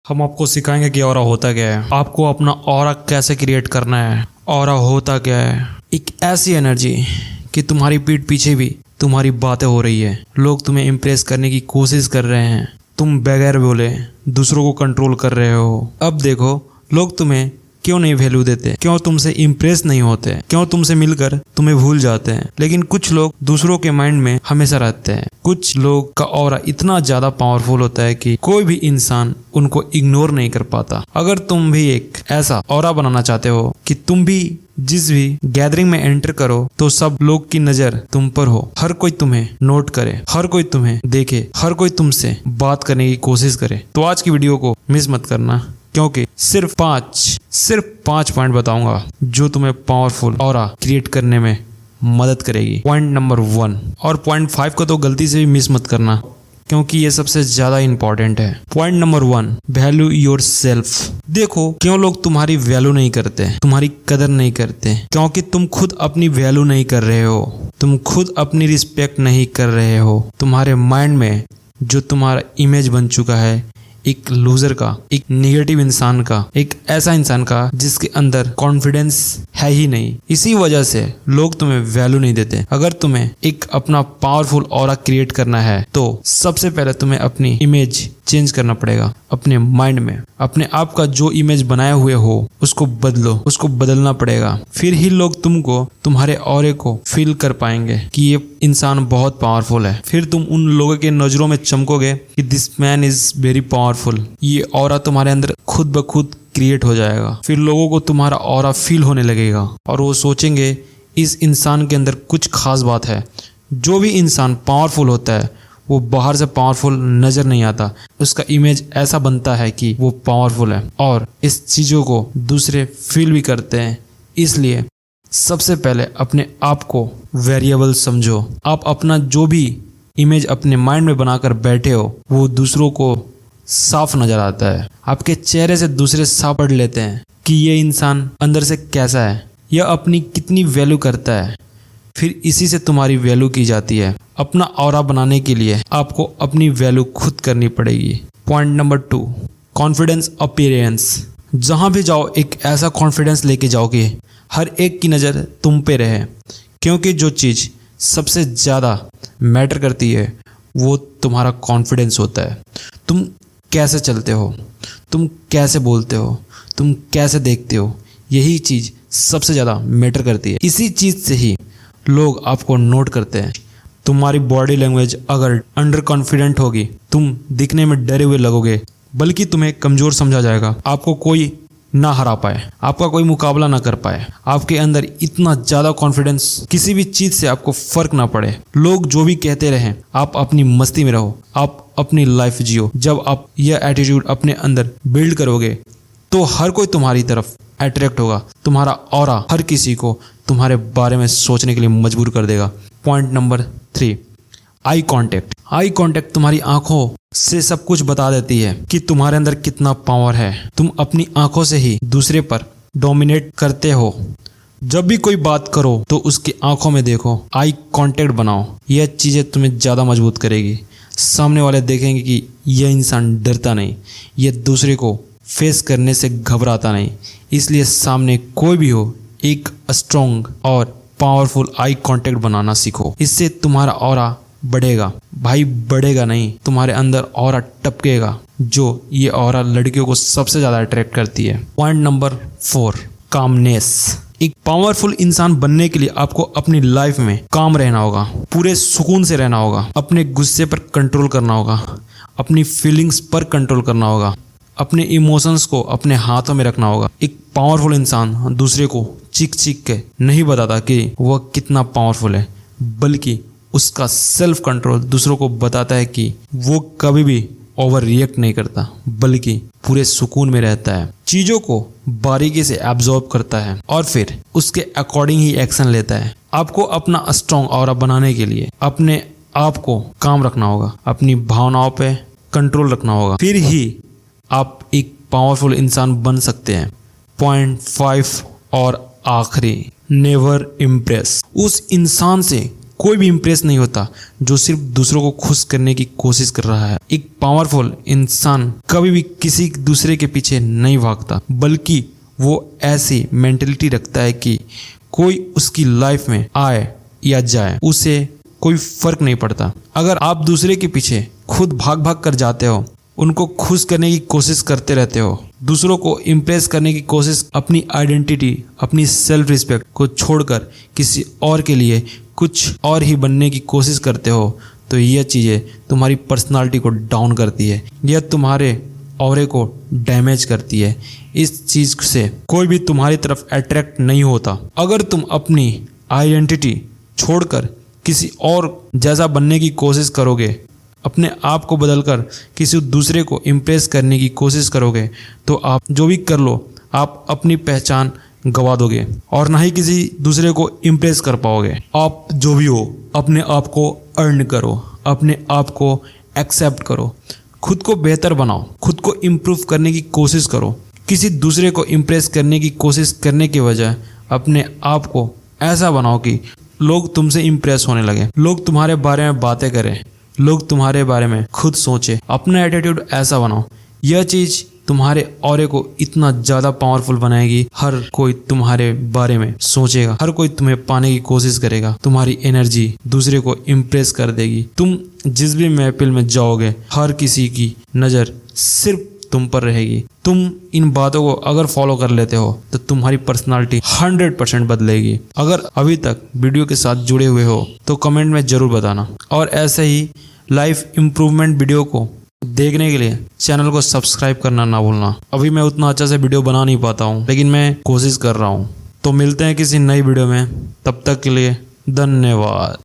हम आपको सिखाएंगे कि ऑरा होता क्या है, आपको अपना ऑरा कैसे क्रिएट करना है। ऑरा होता क्या है? एक ऐसी एनर्जी कि तुम्हारी पीठ पीछे भी तुम्हारी बातें हो रही है, लोग तुम्हें इम्प्रेस करने की कोशिश कर रहे हैं, तुम बगैर बोले दूसरों को कंट्रोल कर रहे हो। अब देखो लोग तुम्हें क्यों नहीं वैल्यू देते, क्यों तुमसे इम्प्रेस नहीं होते, क्यों तुमसे मिलकर तुम्हें भूल जाते हैं। लेकिन कुछ लोग दूसरों के माइंड में हमेशा रहते हैं। कुछ लोग का ऑरा इतना ज्यादा पावरफुल होता है कि कोई भी इंसान उनको इग्नोर नहीं कर पाता। अगर तुम भी एक ऐसा ऑरा बनाना चाहते हो कि तुम भी जिस भी गैदरिंग में एंटर करो तो सब लोग की नजर तुम पर हो, हर कोई तुम्हें नोट करे, हर कोई तुम्हें देखे, हर कोई तुमसे बात करने की कोशिश करे, तो आज की वीडियो को मिस मत करना, क्योंकि सिर्फ पांच पॉइंट बताऊंगा जो तुम्हें पावरफुल ऑरा क्रिएट करने में मदद करेगी। पॉइंट नंबर 1 और पॉइंट 5 को तो गलती से भी मिस मत करना, क्योंकि ये सबसे ज्यादा इंपॉर्टेंट है। Point number 1, value your self. देखो क्यों लोग तुम्हारी वैल्यू नहीं करते, तुम्हारी कदर नहीं करते, क्योंकि तुम खुद अपनी वैल्यू नहीं कर रहे हो, तुम खुद अपनी रिस्पेक्ट नहीं कर रहे हो। तुम्हारे माइंड में जो तुम्हारा इमेज बन चुका है एक लूजर का, एक नेगेटिव इंसान का, एक ऐसा इंसान का जिसके अंदर कॉन्फिडेंस है ही नहीं, इसी वजह से लोग तुम्हें वैल्यू नहीं देते। अगर तुम्हें एक अपना पावरफुल ऑरा क्रिएट करना है तो सबसे पहले तुम्हें अपनी इमेज चेंज करना पड़ेगा। अपने माइंड में अपने आप का जो इमेज बनाए हुए हो उसको बदलो, उसको बदलना पड़ेगा। फिर ही लोग तुमको, तुम्हारे ऑरे को फील कर पाएंगे कि ये इंसान बहुत पावरफुल है। फिर तुम उन लोगों के नजरों में चमकोगे कि this man is very powerful. ये ऑरा तुम्हारे अंदर खुद ब खुद क्रिएट हो जाएगा। फिर लोगों को तुम्हारा ऑरा फील होने लगेगा और वो सोचेंगे इस इंसान के अंदर कुछ खास बात है। जो भी इंसान पावरफुल होता है वो बाहर से पावरफुल नजर नहीं आता, उसका इमेज ऐसा बनता है कि वो पावरफुल है और इस चीज़ों को दूसरे फील भी करते हैं। इसलिए सबसे पहले अपने आप को वेरिएबल समझो। आप अपना जो भी इमेज अपने माइंड में बनाकर बैठे हो वो दूसरों को साफ नजर आता है। आपके चेहरे से दूसरे साफ पढ़ लेते हैं कि ये इंसान अंदर से कैसा है, यह अपनी कितनी वैल्यू करता है। फिर इसी से तुम्हारी वैल्यू की जाती है। अपना ऑरा बनाने के लिए आपको अपनी वैल्यू खुद करनी पड़ेगी। Point number 2, confidence appearance. जहां भी जाओ एक ऐसा कॉन्फिडेंस लेके जाओ कि हर एक की नज़र तुम पे रहे, क्योंकि जो चीज़ सबसे ज़्यादा मैटर करती है वो तुम्हारा कॉन्फिडेंस होता है। तुम कैसे चलते हो, तुम कैसे बोलते हो, तुम कैसे देखते हो, यही चीज़ सबसे ज़्यादा मैटर करती है। इसी चीज़ से ही लोग आपको नोट करते हैं। तुम्हारी बॉडी लैंग्वेज अगर अंडर कॉन्फिडेंट होगी, तुम दिखने में डरे हुए लगोगे, बल्कि तुम्हें कमज़ोर समझा जाएगा। आपको कोई ना हरा पाए, आपका कोई मुकाबला ना कर पाए। आपके अंदर इतना ज़्यादा कॉन्फिडेंस, किसी भी चीज़ से आपको फ़र्क ना पड़े। लोग जो भी कहते रहें, आप अपनी मस्ती में रहो, आप अपनी लाइफ जियो। जब आप यह एटीट्यूड अपने अंदर बिल्ड करोगे तो हर कोई तुम्हारी तरफ अट्रैक्ट होगा। तुम्हारा ऑरा हर किसी को तुम्हारे बारे में सोचने के लिए मजबूर कर देगा। Point number 3, eye contact. Eye contact तुम्हारी आंखों से सब कुछ बता देती है कि तुम्हारे अंदर कितना पावर है। तुम अपनी आंखों से ही दूसरे पर डोमिनेट करते हो। जब भी कोई बात करो तो उसकी आंखों में देखो, आई कांटेक्ट बनाओ। यह चीज़ें तुम्हें ज़्यादा मजबूत करेगी। सामने वाले देखेंगे कि यह इंसान डरता नहीं, यह दूसरे को फेस करने से घबराता नहीं। इसलिए सामने कोई भी हो, एक स्ट्रॉन्ग और पावरफुल आई कांटेक्ट बनाना सीखो। इससे तुम्हारा ऑरा बढ़ेगा, भाई बढ़ेगा नहीं, तुम्हारे अंदर ऑरा टपकेगा, जो ये ऑरा लड़कियों को सबसे ज़्यादा अट्रैक्ट करती है। Point number 4, calmness. एक पावरफुल इंसान बनने के लिए आपको अपनी लाइफ में काम रहना होगा, पूरे सुकून से रहना होगा, अपने गुस्से पर कंट्रोल करना होगा, अपनी फीलिंग्स पर कंट्रोल करना होगा, अपने इमोशंस को अपने हाथों में रखना होगा। एक पावरफुल इंसान दूसरे को चीख चीख के नहीं बताता कि वह कितना पावरफुल है, बल्कि उसका सेल्फ कंट्रोल दूसरों को बताता है कि वो कभी भी ओवर रिएक्ट नहीं करता, बल्कि पूरे सुकून में रहता है, चीज़ों को बारीकी से एब्जॉर्ब करता है और फिर उसके अकॉर्डिंग ही एक्शन लेता है। आपको अपना स्ट्रॉन्ग ऑरा बनाने के लिए अपने आप को काम रखना होगा, अपनी भावनाओं पे कंट्रोल रखना होगा, फिर ही आप एक पावरफुल इंसान बन सकते हैं। पॉइंट 5 और आखिरी, नेवर इम्प्रेस। उस इंसान से कोई भी इम्प्रेस नहीं होता जो सिर्फ दूसरों को खुश करने की कोशिश कर रहा है। एक पावरफुल इंसान कभी भी किसी दूसरे के पीछे नहीं भागता, बल्कि वो ऐसी मेंटेलिटी रखता है कि कोई उसकी लाइफ में आए या जाए उसे कोई फर्क नहीं पड़ता। अगर आप दूसरे के पीछे खुद भाग भाग कर जाते हो, उनको खुश करने की कोशिश करते रहते हो, दूसरों को इम्प्रेस करने की कोशिश, अपनी आइडेंटिटी, अपनी सेल्फ रिस्पेक्ट को छोड़कर किसी और के लिए कुछ और ही बनने की कोशिश करते हो, तो यह चीज़ें तुम्हारी पर्सनालिटी को डाउन करती है, यह तुम्हारे ऑरे को डैमेज करती है। इस चीज़ से कोई भी तुम्हारी तरफ अट्रैक्ट नहीं होता। अगर तुम अपनी आइडेंटिटी छोड़कर किसी और जैसा बनने की कोशिश करोगे, अपने आप को बदलकर किसी दूसरे को इम्प्रेस करने की कोशिश करोगे, तो आप जो भी कर लो, आप अपनी पहचान गवा दोगे और ना ही किसी दूसरे को इम्प्रेस कर पाओगे। आप जो भी हो, अपने आप को अर्न करो, अपने आप को एक्सेप्ट करो, खुद को बेहतर बनाओ, खुद को इम्प्रूव करने की कोशिश करो। किसी दूसरे को इम्प्रेस करने की कोशिश करने के बजाय अपने आप को ऐसा बनाओ कि लोग तुमसे इम्प्रेस होने लगे, लोग तुम्हारे बारे में बातें करें, लोग तुम्हारे बारे में खुद सोचे। अपना एटीट्यूड ऐसा बनाओ, यह चीज़ तुम्हारे ऑरे को इतना ज़्यादा पावरफुल बनाएगी। हर कोई तुम्हारे बारे में सोचेगा, हर कोई तुम्हें पाने की कोशिश करेगा, तुम्हारी एनर्जी दूसरे को इम्प्रेस कर देगी। तुम जिस भी महफिल में जाओगे, हर किसी की नज़र सिर्फ तुम पर रहेगी। तुम इन बातों को अगर फॉलो कर लेते हो तो तुम्हारी पर्सनालिटी 100% बदलेगी। अगर अभी तक वीडियो के साथ जुड़े हुए हो तो कमेंट में ज़रूर बताना, और ऐसे ही लाइफ इम्प्रूवमेंट वीडियो को देखने के लिए चैनल को सब्सक्राइब करना ना भूलना। अभी मैं उतना अच्छा से वीडियो बना नहीं पाता हूँ, लेकिन मैं कोशिश कर रहा हूँ। तो मिलते हैं किसी नई वीडियो में, तब तक के लिए धन्यवाद।